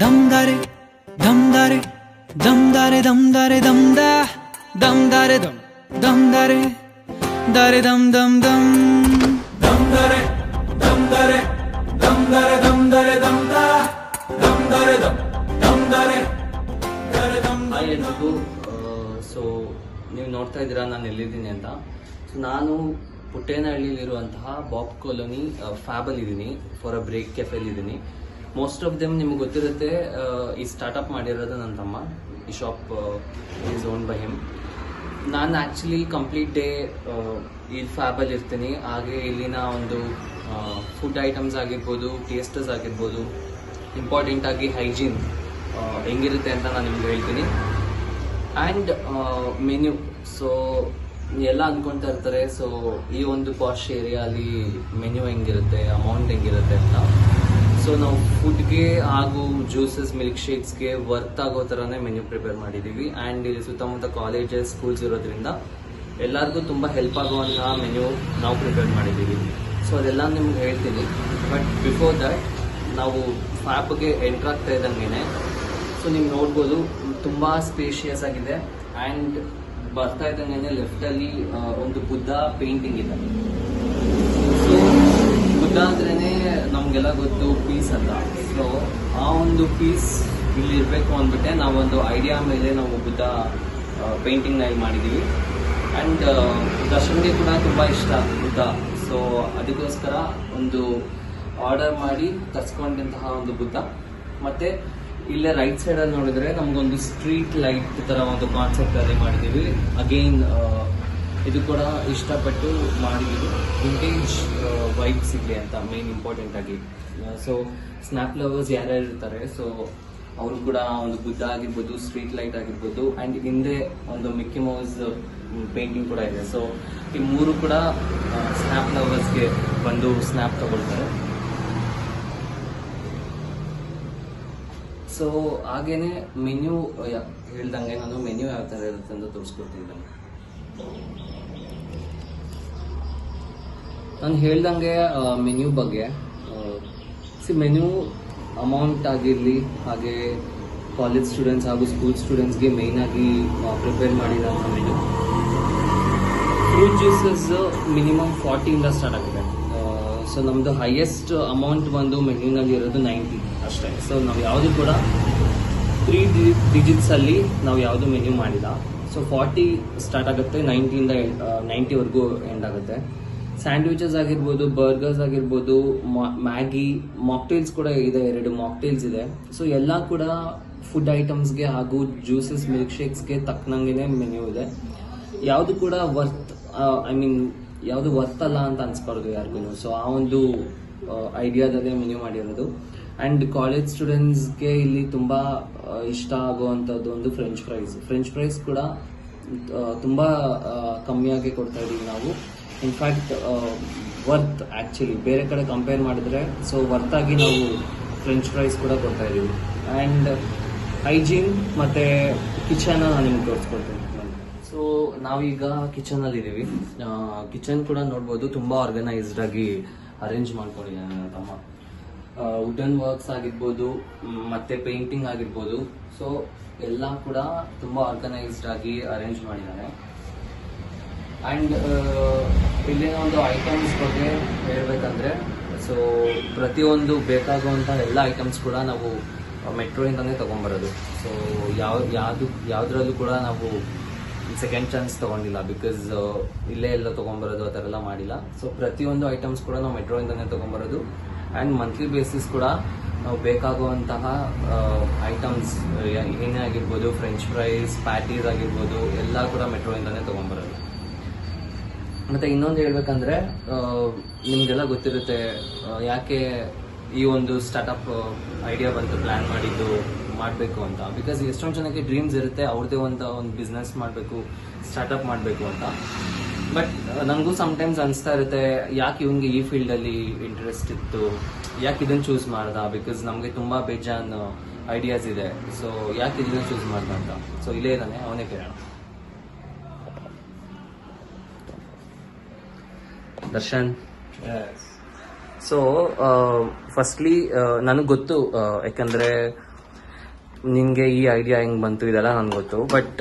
Damdare, damdare, damdare, damdare, damda, damdare, damdare, dare, dam, dam, dam. Damdare, damdare, damdare, damdare, damda, damdare, damdare, dare, dam. Hi ಎಲ್ರಿಗೂ. So ನೀವು ನೋಡ್ತಾ ಇದ್ದೀರಾ ನಾನು ಎಲ್ಲಿದ್ದೀನಿ ಅಂತ. So ನಾನು ಪುಟ್ಟೇನಹಳ್ಳಿಲಿರುವಂತಹ Bob colony ಫ್ಯಾಬಲ್ಲಿ ಇದ್ದೀನಿ, ಫಾರ್ ಅ ಬ್ರೇಕ್ ಕೆಫೆಲಿದ್ದೀನಿ. ಮೋಸ್ಟ್ ಆಫ್ ದೆಮ್ ನಿಮ್ಗೆ ಗೊತ್ತಿರುತ್ತೆ. ಈ ಸ್ಟಾರ್ಟಪ್ ಮಾಡಿರೋದು ನನ್ನ ತಮ್ಮ. ಈ shop is owned by him. ನಾನು ಆ್ಯಕ್ಚುಲಿ ಕಂಪ್ಲೀಟ್ ಡೇ ಈ ಫ್ಯಾಬಲ್ಲಿ ಇರ್ತೀನಿ. ಹಾಗೆ ಇಲ್ಲಿನ ಒಂದು ಫುಡ್ ಐಟಮ್ಸ್ ಆಗಿರ್ಬೋದು, ಟೇಸ್ಟಸ್ ಆಗಿರ್ಬೋದು, ಇಂಪಾರ್ಟೆಂಟಾಗಿ ಹೈಜೀನ್ ಹೆಂಗಿರುತ್ತೆ ಅಂತ ನಾನು ನಿಮ್ಗೆ ಹೇಳ್ತೀನಿ. And menu. ಸೊ ಎಲ್ಲ ಅಂದ್ಕೊಳ್ತಾ ಇರ್ತಾರೆ, ಸೊ ಈ ಒಂದು ಪಾಶ್ ಏರಿಯಾಲಿ ಮೆನ್ಯೂ ಹೆಂಗಿರುತ್ತೆ, ಅಮೌಂಟ್ ಹೆಂಗಿರುತ್ತೆ ಅಂತ. ಸೊ ನಾವು ಫುಡ್ಗೆ ಹಾಗೂ ಜ್ಯೂಸಸ್, ಮಿಲ್ಕ್ ಶೇಕ್ಸ್ಗೆ ವರ್ತ್ ಆಗೋ ಥರನೇ ಮೆನ್ಯೂ ಪ್ರಿಪೇರ್ ಮಾಡಿದ್ದೀವಿ. ಆ್ಯಂಡ್ ಇಲ್ಲಿ ಸುತ್ತಮುತ್ತ ಕಾಲೇಜಸ್, ಸ್ಕೂಲ್ಸ್ ಇರೋದ್ರಿಂದ ಎಲ್ಲರಿಗೂ ತುಂಬ ಹೆಲ್ಪ್ ಆಗುವಂತಹ ಮೆನ್ಯೂ ನಾವು ಪ್ರಿಪೇರ್ ಮಾಡಿದ್ದೀವಿ. ಸೊ ಅದೆಲ್ಲ ನಿಮ್ಗೆ ಹೇಳ್ತೀನಿ. ಬಟ್ ಬಿಫೋರ್ ದ್ಯಾಟ್ ನಾವು ಫ್ಯಾಬ್ಗೆ ಎಂಟ್ರ್ ಆಗ್ತಾ ಇದ್ದಂಗೆ ಸೊ ನೀವು ನೋಡ್ಬೋದು, ತುಂಬ ಸ್ಪೇಷಿಯಸ್ ಆಗಿದೆ. ಆ್ಯಂಡ್ ಬರ್ತಾ ಇದ್ದಂಗೆ ಲೆಫ್ಟಲ್ಲಿ ಒಂದು ಬುದ್ಧ ಪೇಂಟಿಂಗ್ ಇದೆ. ಸೊ ಬುದ್ಧ ಅಂದ್ರೇ ನಮಗೆಲ್ಲ ಗೊತ್ತು ಪೀಸ್ ಅಂತ. ಸೊ ಆ ಒಂದು ಪೀಸ್ ಇಲ್ಲಿ ಇರಬೇಕು ಅಂದ್ಬಿಟ್ಟೆ ನಾವೊಂದು ಐಡಿಯಾ ಮೇಲೆ ನಾವು ಬುದ್ಧ ಪೇಂಟಿಂಗ್ನ ಇಲ್ಲಿ ಮಾಡಿದ್ದೀವಿ. ಆ್ಯಂಡ್ ದರ್ಶನ್ಗೆ ಕೂಡ ತುಂಬ ಇಷ್ಟ ಬುದ್ಧ. ಸೊ ಅದಕ್ಕೋಸ್ಕರ ಒಂದು ಆರ್ಡರ್ ಮಾಡಿ ತರಿಸ್ಕೊಂಡಂತಹ ಒಂದು ಬುದ್ಧ. ಮತ್ತು ಇಲ್ಲೇ ರೈಟ್ ಸೈಡಲ್ಲಿ ನೋಡಿದ್ರೆ ನಮಗೊಂದು ಸ್ಟ್ರೀಟ್ ಲೈಟ್ ಥರ ಒಂದು ಕಾನ್ಸೆಪ್ಟ್ ಅದೇ ಮಾಡಿದ್ದೀವಿ. ಅಗೈನ್ ಇದು ಕೂಡ ಇಷ್ಟಪಟ್ಟು ಮಾಡಿದ್ದೀವಿ, ವಿಂಟೇಜ್ ವೈಬ್ ಸಿಗಲಿ ಅಂತ ಮೇನ್ ಇಂಪಾರ್ಟೆಂಟ್ ಆಗಿ. ಸೊ ಸ್ನ್ಯಾಪ್ ಲವರ್ಸ್ ಯಾರ್ಯಾರು ಇರ್ತಾರೆ, ಸೊ ಅವರು ಕೂಡ ಒಂದು ಬುದ್ಧ ಆಗಿರ್ಬೋದು, ಸ್ಟ್ರೀಟ್ ಲೈಟ್ ಆಗಿರ್ಬೋದು, ಆ್ಯಂಡ್ ಹಿಂದೆ ಒಂದು ಮಿಕ್ಕಿ ಮೌಸ್ ಪೇಂಟಿಂಗ್ ಕೂಡ ಇದೆ. ಸೊ ಈ ಮೂರು ಕೂಡ ಸ್ನ್ಯಾಪ್ ಲವರ್ಸ್ಗೆ ಬಂದು ಸ್ನ್ಯಾಪ್ ತಗೊಳ್ತಾರೆ. ಸೊ ಹಾಗೇನೆ ಮೆನ್ಯೂ ಹೇಳ್ದಂಗೆ ನಾನು ಮೆನ್ಯೂ ಯಾವ ಥರ ಇರುತ್ತೆ ಅಂತ ತೋರಿಸ್ಕೊಡ್ತೀನಿ. ನಾನು ಹೇಳ್ದಂಗೆ ಮೆನ್ಯೂ ಬಗ್ಗೆ ಮೆನ್ಯೂ ಅಮೌಂಟ್ ಆಗಿರಲಿ, ಹಾಗೆ ಕಾಲೇಜ್ ಸ್ಟೂಡೆಂಟ್ಸ್ ಹಾಗೂ ಸ್ಕೂಲ್ ಸ್ಟೂಡೆಂಟ್ಸ್ಗೆ ಮೇಯ್ನಾಗಿ ಪ್ರಿಪೇರ್ ಮಾಡಿದಂಥ ಮೆನ್ಯೂ. ಫ್ರೂಟ್ ಜ್ಯೂಸಸ್ ಮಿನಿಮಮ್ 40ಇಂದ ಸ್ಟಾರ್ಟ್ ಆಗಿದೆ. ಸೊ ನಮ್ಮದು ಹೈಯೆಸ್ಟ್ ಅಮೌಂಟ್ ಒಂದು ಮೆನ್ಯೂನಲ್ಲಿ ಇರೋದು 90 ಅಷ್ಟೇ. ಸೊ ನಾವು ಯಾವುದು ಕೂಡ 3 ಡಿಜಿಟ್ಸಲ್ಲಿ ನಾವು ಯಾವುದು ಮೆನ್ಯೂ ಮಾಡಿಲ್ಲ. ಸೊ 40 ಸ್ಟಾರ್ಟ್ ಆಗುತ್ತೆ, 90ಇಂದ 90ವರೆಗೂ ಎಂಡ್ ಆಗುತ್ತೆ. ಸ್ಯಾಂಡ್ವಿಚಸ್ ಆಗಿರ್ಬೋದು, ಬರ್ಗರ್ಸ್ ಆಗಿರ್ಬೋದು, ಮ್ಯಾಗಿ, ಮಾಕ್ಟೇಲ್ಸ್ ಕೂಡ ಇದೆ, 2 ಮಾಕ್ಟೇಲ್ಸ್ ಇದೆ. ಸೊ ಎಲ್ಲ ಕೂಡ ಫುಡ್ ಐಟಮ್ಸ್ಗೆ ಹಾಗೂ ಜ್ಯೂಸಸ್, ಮಿಲ್ಕ್ ಶೇಕ್ಸ್ಗೆ ತಕ್ಕನಂಗೆ ಮೆನ್ಯೂ ಇದೆ. ಯಾವುದು ಕೂಡ ಯಾವುದು ವರ್ತ್ ಅಲ್ಲ ಅಂತ ಅನ್ಸ್ಬಾರ್ದು ಯಾರಿಗೂ. ಸೊ ಆ ಒಂದು ಐಡಿಯಾದಲ್ಲೇ ಮೆನ್ಯೂ ಮಾಡಿರೋದು. ಆ್ಯಂಡ್ ಕಾಲೇಜ್ ಸ್ಟೂಡೆಂಟ್ಸ್ಗೆ ಇಲ್ಲಿ ತುಂಬ ಇಷ್ಟ ಆಗುವಂಥದ್ದು ಒಂದು ಫ್ರೆಂಚ್ ಫ್ರೈಸ್ ಕೂಡ ತುಂಬ ಕಮ್ಮಿಯಾಗಿ ಕೊಡ್ತಾ ಇದ್ದೀವಿ ನಾವು. ಇನ್ಫ್ಯಾಕ್ಟ್ ವರ್ತ್ ಆ್ಯಕ್ಚುಲಿ ಬೇರೆ ಕಡೆ ಕಂಪೇರ್ ಮಾಡಿದ್ರೆ ಸೊ ವರ್ತಾಗಿ ನಾವು ಫ್ರೆಂಚ್ ಫ್ರೈಸ್ ಕೂಡ ಕೊಡ್ತಾ ಇದ್ದೀವಿ. ಆ್ಯಂಡ್ ಹೈಜೀನ್ ಮತ್ತು ಕಿಚನ್ ನಾನು ನಿಮ್ಗೆ ತೋರಿಸ್ಕೊಡ್ತೀನಿ. ಸೊ ನಾವೀಗ ಕಿಚನಲ್ಲಿ ಇದ್ದೀವಿ. ಕಿಚನ್ ಕೂಡ ನೋಡ್ಬೋದು, ತುಂಬ ಆರ್ಗನೈಸ್ಡ್ ಆಗಿ ಅರೇಂಜ್ ಮಾಡ್ಕೊಂಡಿದ್ದಾನೆ ನನ್ನ ತಮ್ಮ. ವುಡನ್ ವರ್ಕ್ಸ್ ಆಗಿರ್ಬೋದು, ಮತ್ತೆ ಪೇಂಟಿಂಗ್ ಆಗಿರ್ಬೋದು, ಸೊ ಎಲ್ಲ ಕೂಡ ತುಂಬ ಆರ್ಗನೈಸ್ಡ್ ಆಗಿ ಅರೇಂಜ್ ಮಾಡಿದ್ದಾನೆ. ಆ್ಯಂಡ್ ಇಲ್ಲಿನ ಒಂದು ಐಟಮ್ಸ್ ಬಗ್ಗೆ ಹೇಳಬೇಕಂದ್ರೆ, ಸೊ ಪ್ರತಿಯೊಂದು ಬೇಕಾಗುವಂಥ ಎಲ್ಲ ಐಟಮ್ಸ್ ಕೂಡ ನಾವು ಮೆಟ್ರೋಯಿಂದನೇ ತೊಗೊಂಬರೋದು. ಸೊ ಯಾವುದ್ರಲ್ಲೂ ಕೂಡ ನಾವು ಸೆಕೆಂಡ್ ಚಾನ್ಸ್ ತೊಗೊಂಡಿಲ್ಲ, ಬಿಕಾಸ್ ಇಲ್ಲೇ ಎಲ್ಲ ತೊಗೊಂಬರೋದು ಆ ಥರ ಎಲ್ಲ ಮಾಡಿಲ್ಲ. ಸೊ ಪ್ರತಿಯೊಂದು ಐಟಮ್ಸ್ ಕೂಡ ನಾವು ಮೆಟ್ರೋಯಿಂದನೇ ತೊಗೊಂಬರೋದು. ಆ್ಯಂಡ್ ಮಂತ್ಲಿ ಬೇಸಿಸ್ ಕೂಡ ನಾವು ಬೇಕಾಗುವಂತಹ ಐಟಮ್ಸ್ ಏನೇ ಆಗಿರ್ಬೋದು, ಫ್ರೆಂಚ್ ಫ್ರೈಸ್, ಪ್ಯಾಟೀಸ್ ಆಗಿರ್ಬೋದು, ಎಲ್ಲ ಕೂಡ ಮೆಟ್ರೋಯಿಂದನೇ ತೊಗೊಂಬರೋದು. ಮತ್ತು ಇನ್ನೊಂದು ಹೇಳ್ಬೇಕಂದ್ರೆ, ನಿಮಗೆಲ್ಲ ಗೊತ್ತಿರುತ್ತೆ ಯಾಕೆ ಈ ಒಂದು ಸ್ಟಾರ್ಟಪ್ ಐಡಿಯಾ ಬಂತು, ಪ್ಲ್ಯಾನ್ ಮಾಡಿದ್ದು ಮಾಡಬೇಕು ಅಂತ. ಬಿಕಾಸ್ ಎಷ್ಟೊಂದು ಜನಕ್ಕೆ ಡ್ರೀಮ್ಸ್ ಇರುತ್ತೆ, ಅವ್ರದ್ದೇ ಒಂದು ಬಿಸ್ನೆಸ್ ಮಾಡಬೇಕು, ಸ್ಟಾರ್ಟಪ್ ಮಾಡಬೇಕು ಅಂತ. ಬಟ್ ನನಗೂ ಸಮ್ಟೈಮ್ಸ್ ಅನಿಸ್ತಾ ಇರುತ್ತೆ, ಯಾಕೆ ಇವನಿಗೆ ಈ ಫೀಲ್ಡಲ್ಲಿ ಇಂಟ್ರೆಸ್ಟ್ ಇತ್ತು, ಯಾಕೆ ಇದನ್ನು ಚೂಸ್ ಮಾಡ್ದ. ಬಿಕಾಸ್ ನಮಗೆ ತುಂಬ ಬೇಜಾನ್ ಐಡಿಯಾಸ್ ಇದೆ, ಸೊ ಯಾಕೆ ಇದನ್ನ ಚೂಸ್ ಮಾಡ್ದ ಅಂತ. ಸೊ ಇಲ್ಲೇ ಇದ್ದಾನೆ, ಅವನೇ ಕೇಳೋಣ. ದರ್ಶನ್, ಸೊ ಫಸ್ಟ್ಲಿ ನನಗೆ ಗೊತ್ತು, ಯಾಕಂದರೆ ನಿನಗೆ ಈ ಐಡಿಯಾ ಹೆಂಗೆ ಬಂತು ಇದೆಲ್ಲ ನನಗೆ ಗೊತ್ತು, ಬಟ್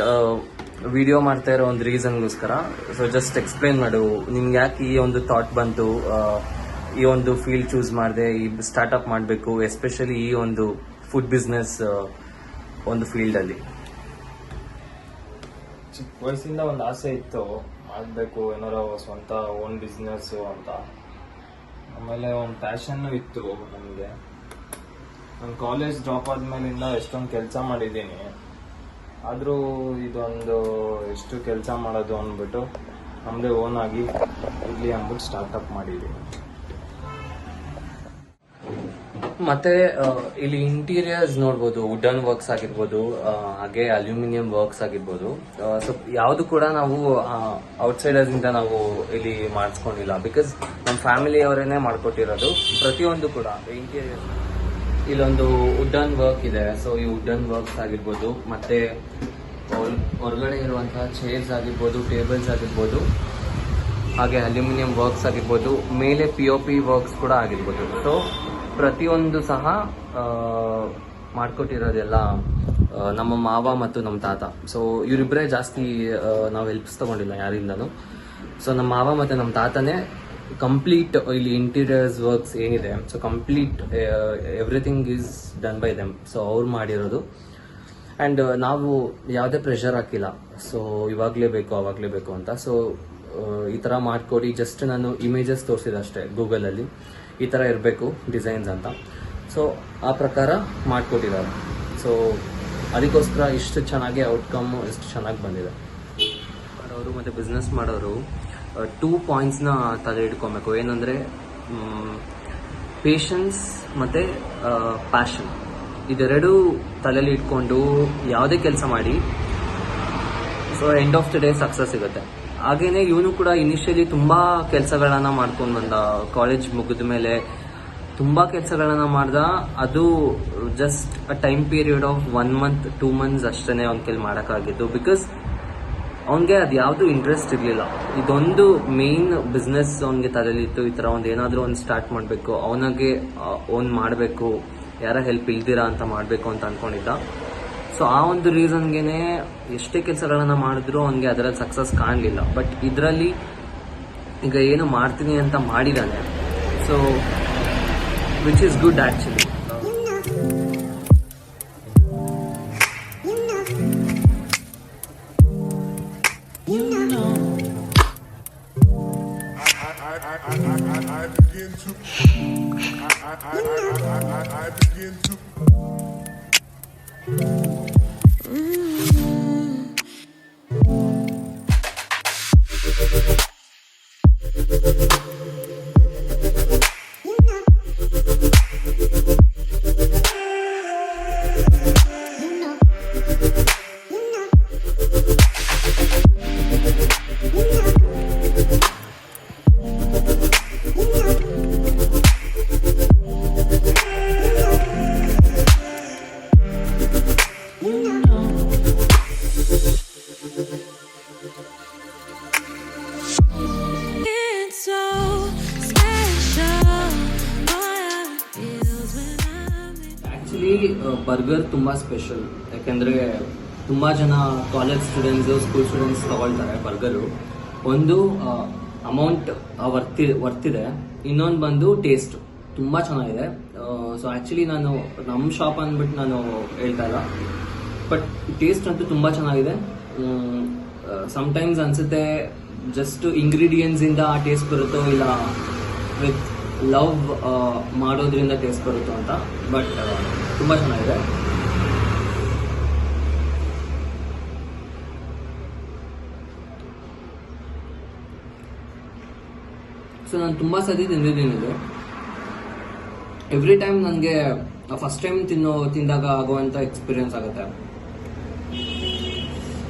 ವಿಡಿಯೋ ಮಾಡ್ತಾ ಇರೋ ಒಂದು ರೀಸನ್ಗೋಸ್ಕರ ಸೊ ಜಸ್ಟ್ ಎಕ್ಸ್ಪ್ಲೈನ್ ಮಾಡು, ನಿನ್ಗೆ ಯಾಕೆ ಈ ಒಂದು ಥಾಟ್ ಬಂತು, ಈ ಒಂದು ಫೀಲ್ಡ್ ಚೂಸ್ ಮಾಡಿದೆ, ಈ ಸ್ಟಾರ್ಟಪ್ ಮಾಡಬೇಕು, ಎಸ್ಪೆಷಲಿ ಈ ಒಂದು ಫುಡ್ ಬಿಸ್ನೆಸ್ ಒಂದು ಫೀಲ್ಡಲ್ಲಿ. ಚಿಕ್ಕ ವಯಸ್ಸಿಂದ ಒಂದು ಆಸೆ ಇತ್ತು, ಮಾಡಬೇಕು ಏನಾರ ಸ್ವಂತ ಓನ್ ಬಿಸ್ನೆಸ್ಸು ಅಂತ. ಆಮೇಲೆ ಒಂದು ಪ್ಯಾಷನ್ನು ಇತ್ತು ನನಗೆ. ನಾನು ಕಾಲೇಜ್ ಡ್ರಾಪ್ ಆದ್ಮೇಲಿಂದ ಎಷ್ಟೊಂದು ಕೆಲಸ ಮಾಡಿದ್ದೀನಿ, ಆದರೂ ಇದೊಂದು ಎಷ್ಟು ಕೆಲಸ ಮಾಡೋದು ಅಂದ್ಬಿಟ್ಟು ನಮ್ಮದೇ ಓನ್ ಆಗಿ ಇಲ್ಲಿ ಅಂದ್ಬಿಟ್ಟು ಸ್ಟಾರ್ಟಪ್ ಮಾಡಿದ್ದೀನಿ. ಮತ್ತೆ ಇಲ್ಲಿ ಇಂಟೀರಿಯರ್ಸ್ ನೋಡ್ಬೋದು, ವುಡನ್ ವರ್ಕ್ಸ್ ಆಗಿರ್ಬೋದು, ಹಾಗೆ ಅಲ್ಯೂಮಿನಿಯಂ ವರ್ಕ್ಸ್ ಆಗಿರ್ಬೋದು. ಸೊ ಯಾವುದು ಕೂಡ ನಾವು ಔಟ್ಸೈಡರ್ಸ್ ಇಂದ ನಾವು ಇಲ್ಲಿ ಮಾಡಿಸ್ಕೊಂಡಿಲ್ಲ, ಬಿಕಾಸ್ ನಮ್ಮ ಫ್ಯಾಮಿಲಿ ಅವರೇನೆ ಮಾಡ್ಕೊಟ್ಟಿರೋದು ಪ್ರತಿಯೊಂದು ಕೂಡ. ಇಂಟೀರಿಯರ್ಸ್ ಇಲ್ಲೊಂದು ವುಡನ್ ವರ್ಕ್ ಇದೆ, ಸೊ ಈ ವುಡನ್ ವರ್ಕ್ಸ್ ಆಗಿರ್ಬೋದು, ಮತ್ತೆ ಹೊರಗಡೆ ಇರುವಂತಹ ಚೇರ್ಸ್ ಆಗಿರ್ಬೋದು, ಟೇಬಲ್ಸ್ ಆಗಿರ್ಬೋದು, ಹಾಗೆ ಅಲ್ಯೂಮಿನಿಯಂ ವರ್ಕ್ಸ್ ಆಗಿರ್ಬೋದು, ಮೇಲೆ POP ವರ್ಕ್ಸ್ ಕೂಡ ಆಗಿರ್ಬೋದು. ಸೊ ಪ್ರತಿಯೊಂದು ಸಹ ಮಾಡ್ಕೊಟ್ಟಿರೋದೆಲ್ಲ ನಮ್ಮ ಮಾವ ಮತ್ತು ನಮ್ಮ ತಾತ. ಸೊ ಇವರಿಬ್ಬರೇ ಜಾಸ್ತಿ ನಾವು ಹೆಲ್ಪ್ಸ್ ತಗೊಂಡಿಲ್ಲ ಯಾರಿಂದನೂ. ಸೊ ನಮ್ಮ ಮಾವ ಮತ್ತು ನಮ್ಮ ತಾತನೇ ಕಂಪ್ಲೀಟ್ ಇಲ್ಲಿ ಇಂಟೀರಿಯರ್ಸ್ ವರ್ಕ್ಸ್ ಏನಿದೆ, so complete everything is done by them. So ಅವ್ರು ಮಾಡಿರೋದು. ಆ್ಯಂಡ್ ನಾವು ಯಾವುದೇ ಪ್ರೆಷರ್ ಹಾಕಿಲ್ಲ, ಸೊ ಇವಾಗಲೇ ಬೇಕು ಅವಾಗಲೇ ಬೇಕು ಅಂತ. ಸೊ ಈ ಥರ ಮಾಡಿಕೊಡಿ, ಜಸ್ಟ್ ನಾನು ಇಮೇಜಸ್ ತೋರಿಸಿದೆ ಅಷ್ಟೇ ಗೂಗಲಲ್ಲಿ, ಈ ಥರ ಇರಬೇಕು ಡಿಸೈನ್ಸ್ ಅಂತ. ಸೊ ಆ ಪ್ರಕಾರ ಮಾಡಿಕೊಟ್ಟಿದ್ದಾರೆ. ಸೊ ಅದಕ್ಕೋಸ್ಕರ ಇಷ್ಟು ಚೆನ್ನಾಗಿ ಔಟ್ಕಮ್ ಎಷ್ಟು ಚೆನ್ನಾಗಿ ಬಂದಿದೆ. ಅವರು ಮತ್ತು ಬಿಸ್ನೆಸ್ ಮಾಡೋರು 2 ಪಾಯಿಂಟ್ಸ್ನ ತಲೆ ಇಟ್ಕೊಬೇಕು. ಏನಂದರೆ ಪೇಷನ್ಸ್ ಮತ್ತು ಪ್ಯಾಷನ್, ಇದೆರಡೂ ತಲೆಯಲ್ಲಿ ಇಟ್ಕೊಂಡು ಯಾವುದೇ ಕೆಲಸ ಮಾಡಿ so end of the day success ಸಿಗುತ್ತೆ. ಹಾಗೇನೆ ಇವನು ಕೂಡ ಇನಿಷಿಯಲಿ ತುಂಬ ಕೆಲಸಗಳನ್ನ ಮಾಡ್ಕೊಂಡು ಬಂದ. ಕಾಲೇಜ್ ಮುಗಿದ ಮೇಲೆ ತುಂಬ ಕೆಲಸಗಳನ್ನ ಮಾಡ್ದ. ಅದು just a time period of 1 month 2 months ಅಷ್ಟೇ ಅವ್ನ ಕೈಲಿ ಮಾಡೋಕ್ಕಾಗಿದ್ದು, ಬಿಕಾಸ್ ಅವನಿಗೆ ಅದು ಯಾವುದು ಇಂಟ್ರೆಸ್ಟ್ ಇರಲಿಲ್ಲ. ಇದೊಂದು ಮೇನ್ ಬಿಸ್ನೆಸ್ ಅವನಿಗೆ ತಲೆಯಲ್ಲಿತ್ತು, ಈ ಥರ ಒಂದು ಏನಾದರೂ ಒಂದು ಸ್ಟಾರ್ಟ್ ಮಾಡಬೇಕು, ಅವನಿಗೆ ಓನ್ ಮಾಡಬೇಕು, ಯಾರ ಹೆಲ್ಪ್ ಇಲ್ದಿರಾ ಅಂತ ಮಾಡಬೇಕು ಅಂತ ಅಂದ್ಕೊಂಡಿದ್ದ. ಸೊ ಆ ಒಂದು ರೀಸನ್ಗೆ ಎಷ್ಟೇ ಕೆಲಸಗಳನ್ನ ಮಾಡಿದ್ರು ಅವನಿಗೆ ಅದರಲ್ಲಿ ಸಕ್ಸಸ್ ಕಾಣಲಿಲ್ಲ. ಬಟ್ ಇದರಲ್ಲಿ ಈಗ ಏನು ಮಾಡ್ತೀನಿ ಅಂತ ಮಾಡಿದ್ದಾನೆ, so which is good actually. I begin to burger ತುಂಬ ಸ್ಪೆಷಲ್, ಯಾಕೆಂದರೆ ತುಂಬ ಜನ ಕಾಲೇಜ್ ಸ್ಟೂಡೆಂಟ್ಸು, ಸ್ಕೂಲ್ ಸ್ಟೂಡೆಂಟ್ಸ್ ತಗೊಳ್ತಾರೆ ಬರ್ಗರು. ಒಂದು ಅಮೌಂಟ್ ವರ್ತಿದೆ, ಇನ್ನೊಂದು ಬಂದು ಟೇಸ್ಟ್ ತುಂಬ ಚೆನ್ನಾಗಿದೆ. ಸೊ ಆ್ಯಕ್ಚುಲಿ ನಾನು ನಮ್ಮ ಶಾಪ್ ಅಂದ್ಬಿಟ್ಟು ನಾನು ಹೇಳ್ತಾ ಇಲ್ಲ, ಬಟ್ ಟೇಸ್ಟ್ ಅಂತೂ ತುಂಬ ಚೆನ್ನಾಗಿದೆ. ಸಮ್ಟೈಮ್ಸ್ ಅನಿಸುತ್ತೆ ಜಸ್ಟ್ ಇಂಗ್ರೀಡಿಯೆಂಟ್ಸಿಂದ ಆ ಟೇಸ್ಟ್ ಬರುತ್ತೋ ಇಲ್ಲ ವಿತ್ ಲವ್ ಮಾಡೋದ್ರಿಂದ ಟೇಸ್ಟ್ ಬರುತ್ತೋ ಅಂತ, ಬಟ್ ತುಂಬ ಚೆನ್ನಾಗಿದೆ. ಸೊ ನಾನು ತುಂಬ ಸತಿ ತಿಂದಿದ್ದೀನಿ ಇದು. ಎವ್ರಿ ಟೈಮ್ ನನಗೆ ಫಸ್ಟ್ ಟೈಮ್ ತಿಂದಾಗ ಆಗುವಂಥ ಎಕ್ಸ್ಪೀರಿಯನ್ಸ್ ಆಗುತ್ತೆ.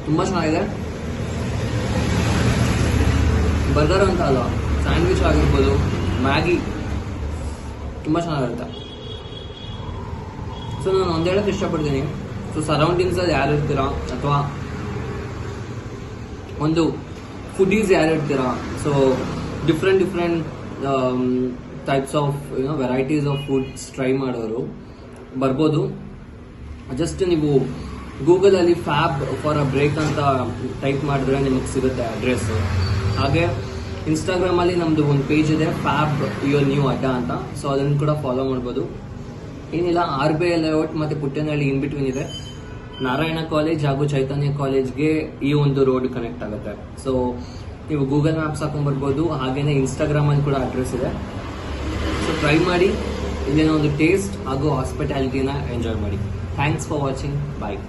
ತುಂಬ ಚೆನ್ನಾಗಿದೆ. ಬರ್ಗರ್ ಅಂತ ಅಲ್ಲ, ಸ್ಯಾಂಡ್ವಿಚ್ ಆಗಿರ್ಬೋದು, ಮ್ಯಾಗಿ ತುಂಬ ಚೆನ್ನಾಗಿರುತ್ತೆ. ಸೊ ನಾನು ಒಂದು ಹೇಳಕ್ಕೆ ಇಷ್ಟಪಡ್ತೀನಿ, ಸೊ ಸರೌಂಡಿಂಗ್ಸಲ್ಲಿ ಯಾರು ಇರ್ತೀರಾ ಅಥವಾ ಒಂದು ಫುಡೀಸ್ ಯಾರು ಇರ್ತೀರಾ, so different types of varieties of foods try ಮಾಡೋರು ಬರ್ಬೋದು. ಜಸ್ಟ್ ನೀವು ಗೂಗಲಲ್ಲಿ ಫ್ಯಾಬ್ ಫಾರ್ ಅ ಬ್ರೇಕ್ ಅಂತ ಟೈಪ್ ಮಾಡಿದ್ರೆ ನಿಮಗೆ ಸಿಗುತ್ತೆ ಅಡ್ರೆಸ್. ಹಾಗೆ ಇನ್ಸ್ಟಾಗ್ರಾಮಲ್ಲಿ ನಮ್ಮದು ಒಂದು ಪೇಜ್ ಇದೆ, ಫ್ಯಾಬ್ ಯುವರ್ ನ್ಯೂ ಅಡ್ಡ ಅಂತ. ಸೊ ಅದನ್ನು ಕೂಡ ಫಾಲೋ ಮಾಡ್ಬೋದು. ಏನಿಲ್ಲ, RBI ಲೇಔಟ್ ಮತ್ತು ಪುಟ್ಟೇನಹಳ್ಳಿ ಇನ್ ಬಿಟ್ವೀನ್ ಇದೆ. ನಾರಾಯಣ ಕಾಲೇಜ್ ಹಾಗೂ ಚೈತನ್ಯ ಕಾಲೇಜ್ಗೆ ಈ ಒಂದು ರೋಡ್ ಕನೆಕ್ಟ್ ಆಗುತ್ತೆ. ಸೊ ನೀವು ಗೂಗಲ್ ಮ್ಯಾಪ್ಸ್ ಹಾಕೊಂಡ್ಬರ್ಬೋದು. ಹಾಗೇನೆ ಇನ್ಸ್ಟಾಗ್ರಾಮಲ್ಲಿ ಕೂಡ ಅಡ್ರೆಸ್ ಇದೆ. ಸೊ ಟ್ರೈ ಮಾಡಿ, ಇಲ್ಲಿನ ಒಂದು ಟೇಸ್ಟ್ ಹಾಗೂ ಹಾಸ್ಪಿಟಾಲಿಟಿನ ಎಂಜಾಯ್ ಮಾಡಿ. Thanks for watching. ಬಾಯ್.